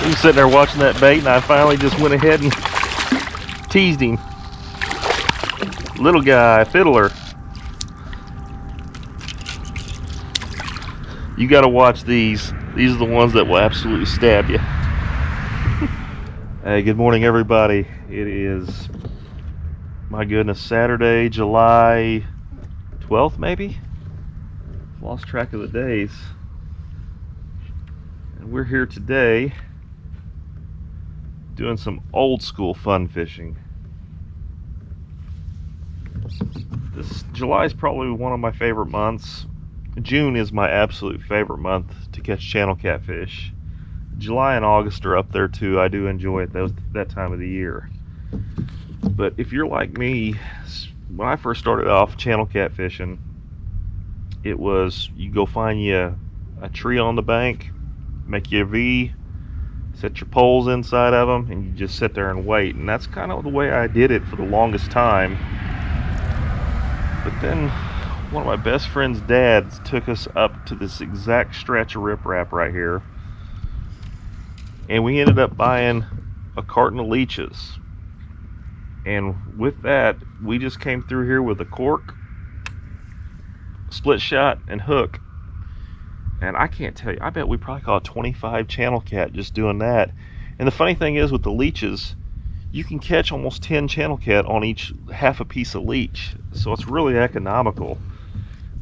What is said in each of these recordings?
He was sitting there watching that bait, and I finally just went ahead and teased him. Little guy, fiddler. You got to watch these. These are the ones that will absolutely stab you. Hey, good morning, everybody. It is, my goodness, Saturday, July 12th, maybe? Lost track of the days. And we're here today doing some old school fun fishing. This July is probably one of my favorite months. June is my absolute favorite month to catch channel catfish. July and August are up there too. I do enjoy it that time of the year. But if you're like me, when I first started off channel catfishing, it was you go find you a tree on the bank, make you a V, set your poles inside of them, and you just sit there and wait. And that's kind of the way I did it for the longest time. But then one of my best friend's dads took us up to this exact stretch of riprap right here, and we ended up buying a carton of leeches. And with that, we just came through here with a cork, split shot, and hook. And I can't tell you, I bet we probably caught 25 channel cat just doing that. And the funny thing is, with the leeches, you can catch almost 10 channel cat on each half a piece of leech, so it's really economical.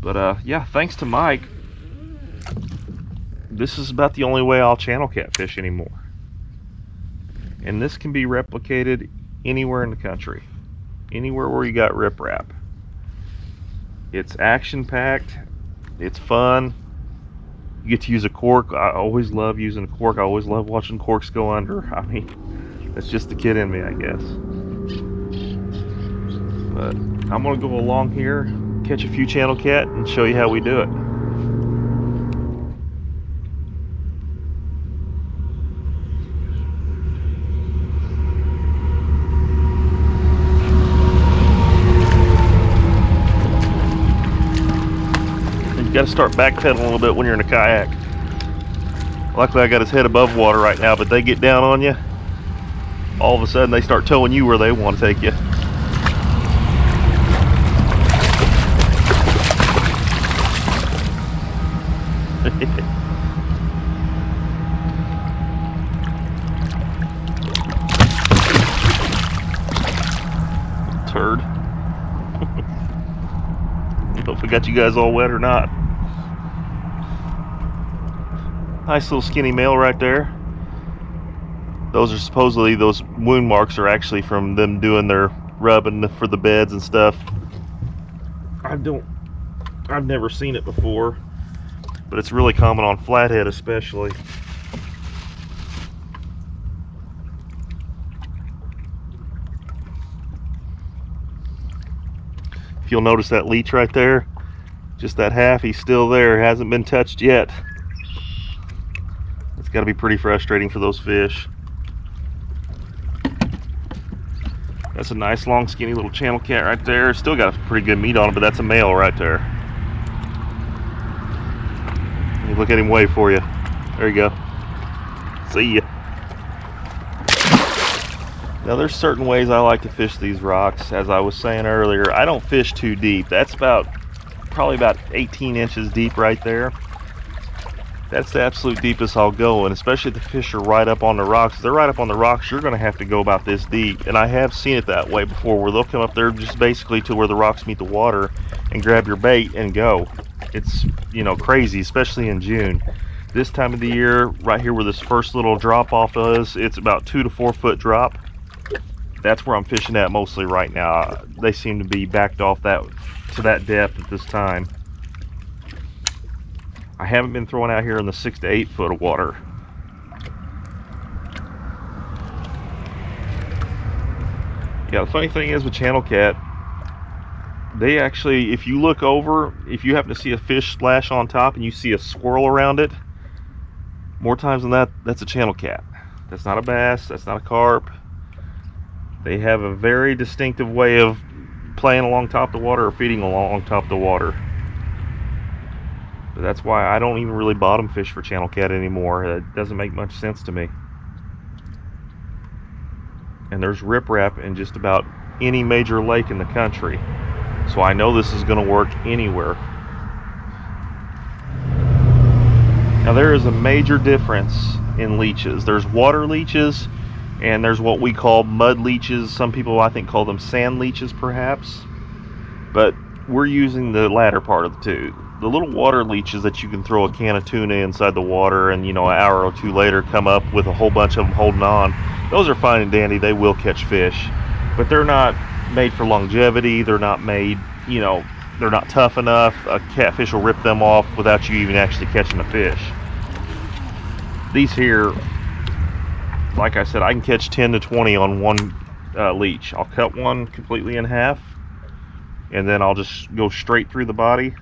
But yeah, thanks to Mike, this is about the only way I'll channel catfish anymore. And this can be replicated anywhere in the country, anywhere where you got riprap. It's action-packed, it's fun. You get to use a cork. I always love using a cork. I always love watching corks go under. I mean, that's just the kid in me, I guess. But I'm gonna go along here, catch a few channel cat, and show you how we do it. You got to start backpedaling a little bit when you're in a kayak. Luckily I got his head above water right now, but they get down on you, all of a sudden they start towing you where they want to take you. Turd. I don't know if we got you guys all wet or not. Nice little skinny male right there. Those are supposedly, those wound marks are actually from them doing their rubbing for the beds and stuff. I've never seen it before, but it's really common on flathead especially. If you'll notice that leech right there, just that half, he's still there, hasn't been touched yet. It's got to be pretty frustrating for those fish. That's a nice long skinny little channel cat right there. Still got a pretty good meat on it, but that's a male right there. Let me look at him wave for you. There you go. See ya. Now there's certain ways I like to fish these rocks. As I was saying earlier, I don't fish too deep. That's probably about 18 inches deep right there. That's the absolute deepest I'll go, and especially if the fish are right up on the rocks. If they're right up on the rocks, you're going to have to go about this deep. And I have seen it that way before, where they'll come up there just basically to where the rocks meet the water and grab your bait and go. It's, you know, crazy, especially in June. This time of the year, right here where this first little drop off is, it's about 2 to 4 foot drop. That's where I'm fishing at mostly right now. They seem to be backed off to that depth at this time. I haven't been throwing out here in the 6 to 8 foot of water. Yeah, the funny thing is with channel cat, they actually, if you look over, if you happen to see a fish splash on top and you see a swirl around it, more times than that, that's a channel cat. That's not a bass, that's not a carp. They have a very distinctive way of playing along top of the water or feeding along top of the water. But that's why I don't even really bottom fish for channel cat anymore. It doesn't make much sense to me. And there's riprap in just about any major lake in the country, so I know this is going to work anywhere. Now there is a major difference in leeches. There's water leeches and there's what we call mud leeches. Some people I think call them sand leeches perhaps, but we're using the latter part of the two. The little water leeches that you can throw a can of tuna inside the water and, you know, an hour or two later come up with a whole bunch of them holding on. Those are fine and dandy. They will catch fish, but they're not made for longevity. They're not made, you know, they're not tough enough. A catfish will rip them off without you even actually catching a fish. These here, like I said, I can catch 10 to 20 on one leech. I'll cut one completely in half, and then I'll just go straight through the body.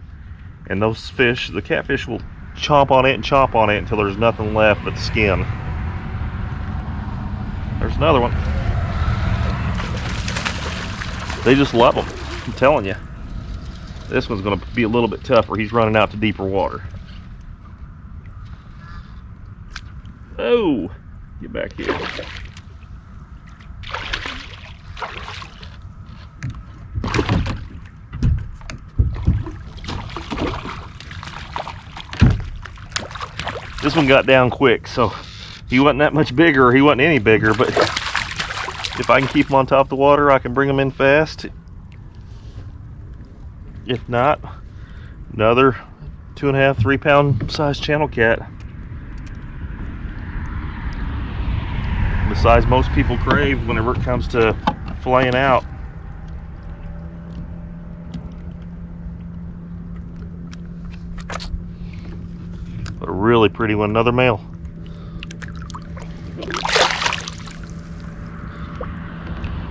And those fish, the catfish will chomp on it and chomp on it until there's nothing left but the skin. There's another one. They just love them, I'm telling you. This one's going to be a little bit tougher. He's running out to deeper water. Oh, get back here. This one got down quick, so he wasn't that much bigger, or he wasn't any bigger, but if I can keep him on top of the water, I can bring him in fast. If not, another 2.5, 3 pound size channel cat. The size most people crave whenever it comes to filleting out. But a really pretty one, another male.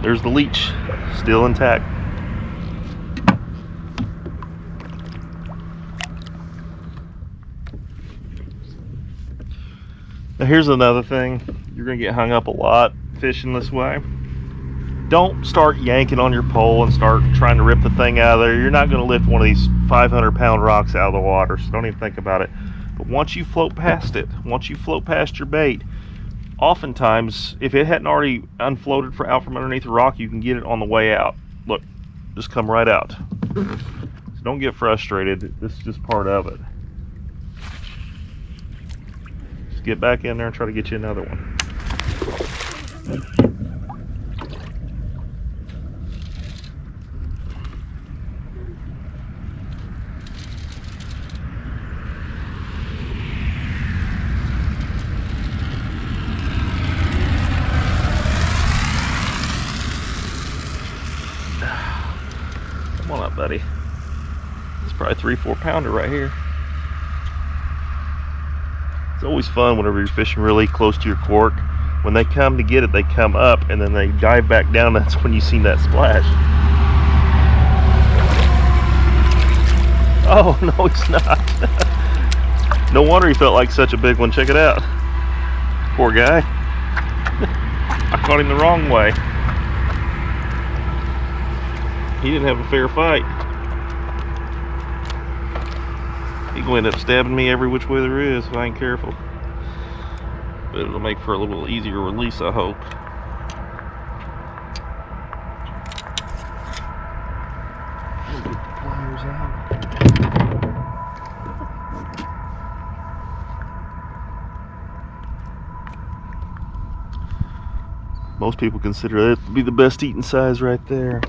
There's the leech, still intact. Now here's another thing. You're gonna get hung up a lot fishing this way. Don't start yanking on your pole and start trying to rip the thing out of there. You're not gonna lift one of these 500-pound rocks out of the water, so don't even think about it. But once you float past it, once you float past your bait, oftentimes, if it hadn't already unfloated out from underneath the rock, you can get it on the way out. Look, just come right out. So don't get frustrated. This is just part of it. Just get back in there and try to get you another one. Come on up, buddy. It's probably 3-4 pounder right here. It's always fun whenever you're fishing really close to your cork. When they come to get it, they come up and then they dive back down. That's when you see that splash. Oh, no, he's not. No wonder he felt like such a big one. Check it out. Poor guy. I caught him the wrong way. He didn't have a fair fight. He's going to end up stabbing me every which way there is if I ain't careful. But it'll make for a little easier release, I hope. Get the pliers out. Most people consider that to be the best eating size right there.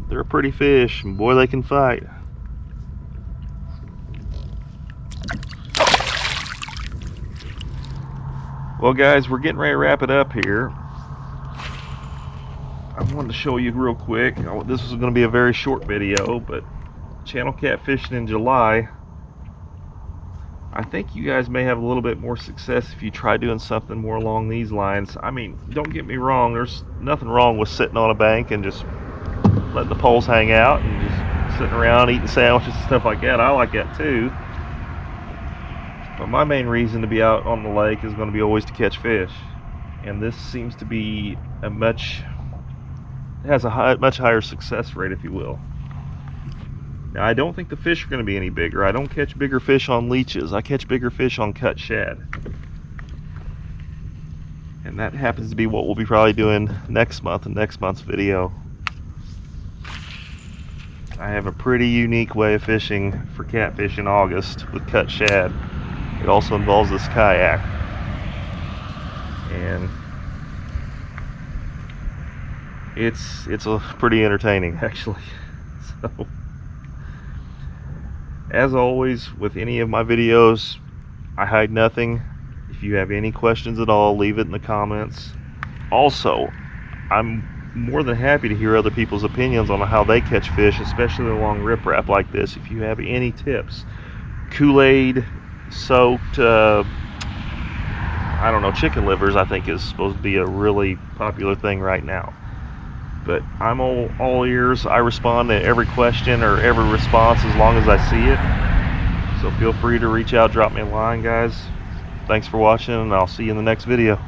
They're a pretty fish, and boy, they can fight. Well, guys, we're getting ready to wrap it up here. I wanted to show you real quick. This was going to be a very short video, but channel cat fishing in July. I think you guys may have a little bit more success if you try doing something more along these lines. I mean, don't get me wrong, there's nothing wrong with sitting on a bank and just letting the poles hang out and just sitting around eating sandwiches and stuff like that. I like that too. But my main reason to be out on the lake is going to be always to catch fish. And this seems to be much higher success rate, if you will. Now, I don't think the fish are going to be any bigger. I don't catch bigger fish on leeches. I catch bigger fish on cut shad. And that happens to be what we'll be probably doing next month in next month's video. I have a pretty unique way of fishing for catfish in August with cut shad. It also involves this kayak. And it's pretty entertaining, actually. So, as always with any of my videos, I hide nothing. If you have any questions at all, leave it in the comments. Also, I'm more than happy to hear other people's opinions on how they catch fish, especially along riprap like this. If you have any tips, Kool-Aid soaked, I don't know, chicken livers I think is supposed to be a really popular thing right now. But I'm all ears. I respond to every question or every response as long as I see it. So feel free to reach out, drop me a line, guys. Thanks for watching, and I'll see you in the next video.